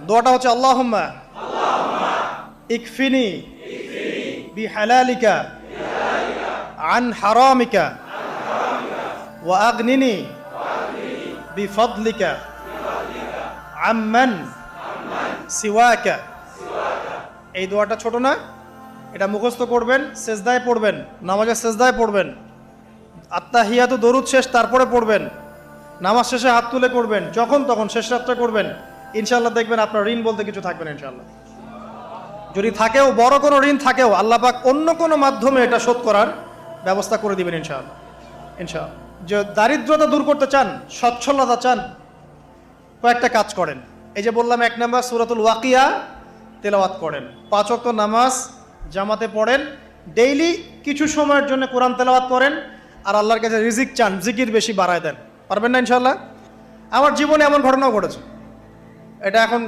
দোয়াটা হচ্ছে আল্লাহুম্মা ইকফিনি বিহালালিকা আন হারামিকা ওয়া আগনিনি বিফদলিকা আম্মান সিওয়াকা। এই দোয়াটা ছোট না, এটা মুখস্থ করবেন, সেজদায় পড়বেন, নামাজের সেজদায় পড়বেন, আত্তাহিয়াতু দরুদ শেষ তারপরে পড়বেন, নামাজ শেষে হাত তুলে করবেন, যখন তখন শেষ রাত্রে করবেন। ইনশাআল্লাহ দেখবেন আপনার ঋণ বলতে কিছু থাকবে না ইনশাআল্লাহ। যদি থাকেও, বড় কোনো ঋণ থাকেও, আল্লাহ পাক অন্য কোনো মাধ্যমে এটা শোধ করার ব্যবস্থা করে দিবেন ইনশাআল্লাহ। ইনশাআল্লাহ। যে দারিদ্রতা দূর করতে চান, সচ্ছলতা চান, কয়েকটা কাজ করেন। এই যে বললাম, 1 নাম্বার সূরাতুল ওয়াকিয়া তেলাওয়াত করেন, 5 ওয়াক্ত নামাজ জামাতে পড়েন, ডেইলি কিছু সময়ের জন্য কোরআন তেলাওয়াত করেন, আর আল্লাহর কাছে রিজিক চান, জিকির বেশি বাড়ায় দেন। পারবেন না ইনশাআল্লাহ? আমার জীবনে এমন ঘটনাও ঘটেছে, এটা এখন